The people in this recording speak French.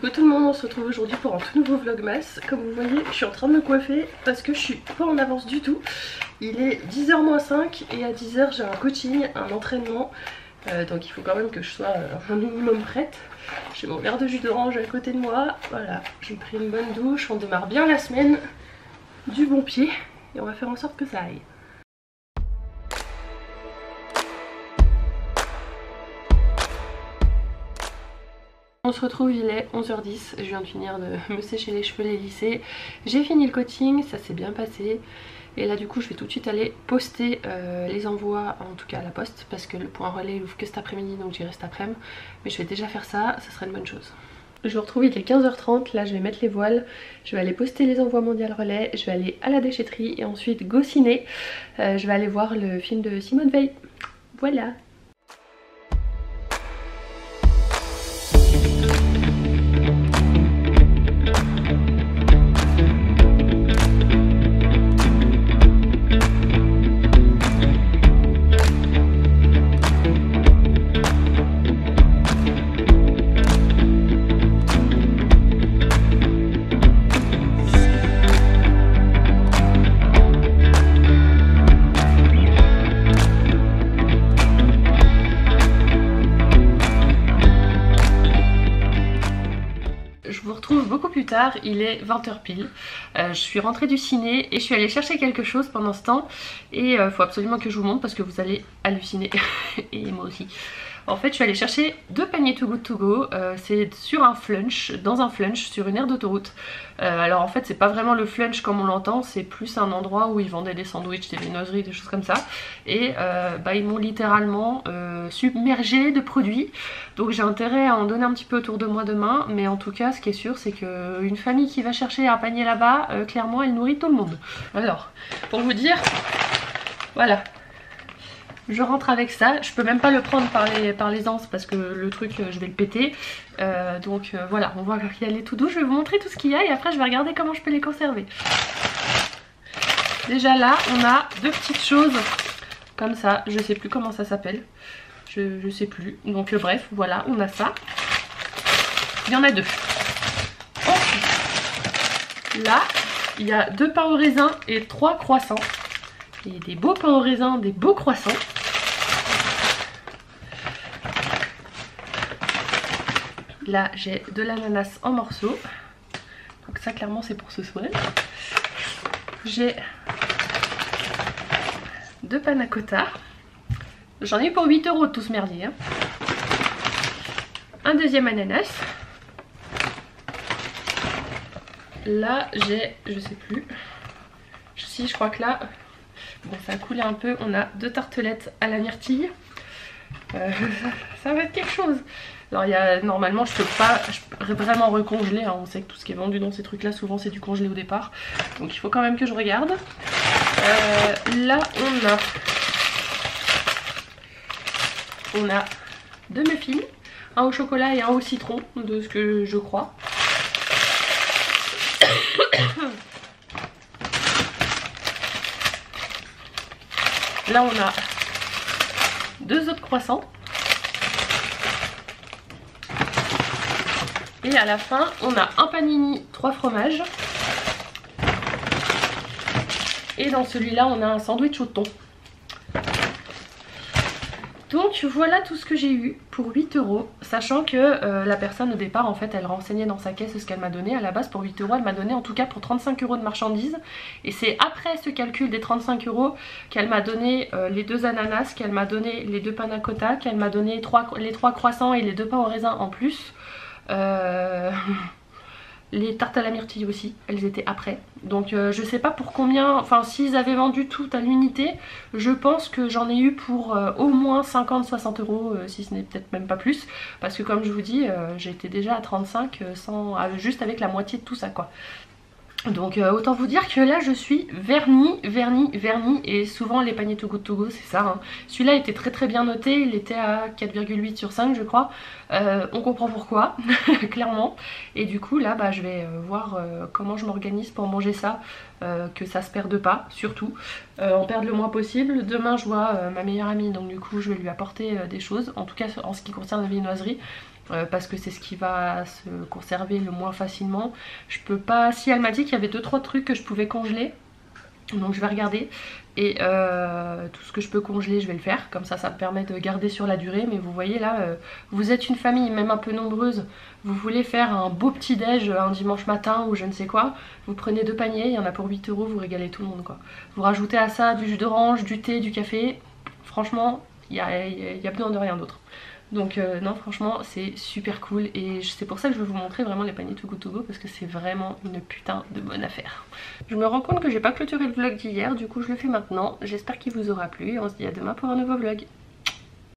Coucou tout le monde, on se retrouve aujourd'hui pour un tout nouveau vlogmas. Comme vous voyez, je suis en train de me coiffer parce que je suis pas en avance du tout. Il est 10h moins 5 et à 10h j'ai un coaching, un entraînement. Donc il faut quand même que je sois un minimum prête. J'ai mon verre de jus d'orange à côté de moi. Voilà, j'ai pris une bonne douche, on démarre bien la semaine du bon pied et on va faire en sorte que ça aille. On se retrouve, il est 11h10, je viens de finir de me sécher les cheveux, les lisser. J'ai fini le coaching, ça s'est bien passé. Et là du coup je vais tout de suite aller poster les envois, en tout cas à la poste, parce que le point relais il ouvre que cet après-midi, donc j'irai cet après-midi. Mais je vais déjà faire ça, ça serait une bonne chose. Je vous retrouve, il est 15h30, là je vais mettre les voiles, je vais aller poster les envois mondial relais, je vais aller à la déchetterie et ensuite go ciné. Je vais aller voir le film de Simone Veil. Voilà. Beaucoup plus tard, il est 20h pile. Je suis rentrée du ciné et je suis allée chercher quelque chose pendant ce temps. Et faut absolument que je vous montre parce que vous allez halluciner. Et moi aussi. En fait, je suis allée chercher deux paniers Too Good To Go. C'est sur un flunch, dans un flunch, sur une aire d'autoroute. Alors en fait, c'est pas vraiment le flunch comme on l'entend, c'est plus un endroit où ils vendaient des sandwichs, des viennoiseries, des choses comme ça. Et ils m'ont littéralement submergé de produits. Donc j'ai intérêt à en donner un petit peu autour de moi demain. Mais en tout cas, ce qui est sûr, c'est qu'une famille qui va chercher un panier là-bas, clairement, elle nourrit tout le monde. Alors, pour vous dire, voilà. Je rentre avec ça, je peux même pas le prendre par les anses parce que le truc je vais le péter. Voilà, on va y aller tout doux, je vais vous montrer tout ce qu'il y a et après je vais regarder comment je peux les conserver. Déjà là on a deux petites choses comme ça, je sais plus comment ça s'appelle. Je sais plus, donc bref voilà on a ça. Il y en a deux. Ensuite, là il y a deux pains au raisin et trois croissants. Et des beaux pains au raisin, des beaux croissants. Là j'ai de l'ananas en morceaux. Donc ça clairement c'est pour ce soir. J'ai deux panna cotta. J'en ai eu pour 8 € de tout ce merdier. Hein. Un deuxième ananas. Là j'ai, je sais plus. Si je crois que là, bon ça a coulé un peu. On a deux tartelettes à la myrtille. Ça va être quelque chose. Alors il y a, normalement je peux pas vraiment recongeler, hein. On sait que tout ce qui est vendu dans ces trucs là souvent c'est du congelé au départ. Donc il faut quand même que je regarde. Là on a deux muffins, un au chocolat et un au citron de ce que je crois. Là on a deux autres croissants. Et à la fin, on a un panini 3 fromages. Et dans celui-là, on a un sandwich au thon. Donc voilà tout ce que j'ai eu pour 8 €. Sachant que la personne au départ, en fait, elle renseignait dans sa caisse ce qu'elle m'a donné. À la base, pour 8 €, elle m'a donné en tout cas pour 35 € de marchandises. Et c'est après ce calcul des 35 € qu'elle m'a donné les deux ananas, qu'elle m'a donné les deux panna cotta, qu'elle m'a donné les 3 croissants et les deux pains au raisin en plus. Les tartes à la myrtille aussi, elles étaient après. Donc je sais pas pour combien, enfin s'ils avaient vendu tout à l'unité, je pense que j'en ai eu pour au moins 50-60 €, si ce n'est peut-être même pas plus. Parce que comme je vous dis, j'étais déjà à 35 juste avec la moitié de tout ça quoi. Donc autant vous dire que là je suis vernie et souvent les paniers Too Good To Go c'est ça hein. Celui-là était très bien noté, il était à 4,8 sur 5 je crois. On comprend pourquoi clairement. Et du coup là je vais voir comment je m'organise pour manger ça que ça se perde pas, surtout. En perdre le moins possible. Demain je vois ma meilleure amie, donc du coup je vais lui apporter des choses, en tout cas en ce qui concerne la viennoiserie. Parce que c'est ce qui va se conserver le moins facilement. Je peux pas... Si elle m'a dit qu'il y avait 2-3 trucs que je pouvais congeler, donc je vais regarder. Et tout ce que je peux congeler je vais le faire, comme ça ça me permet de garder sur la durée. Mais vous voyez là, vous êtes une famille même un peu nombreuse, vous voulez faire un beau petit déj un dimanche matin ou je ne sais quoi, vous prenez 2 paniers, il y en a pour 8 €, vous régalez tout le monde quoi. Vous rajoutez à ça du jus d'orange, du thé, du café, franchement il y a besoin de rien d'autre. Donc non, franchement c'est super cool et c'est pour ça que je vais vous montrer vraiment les paniers Too Good To Go, parce que c'est vraiment une putain de bonne affaire. Je me rends compte que j'ai pas clôturé le vlog d'hier, du coup je le fais maintenant. J'espère qu'il vous aura plu et on se dit à demain pour un nouveau vlog.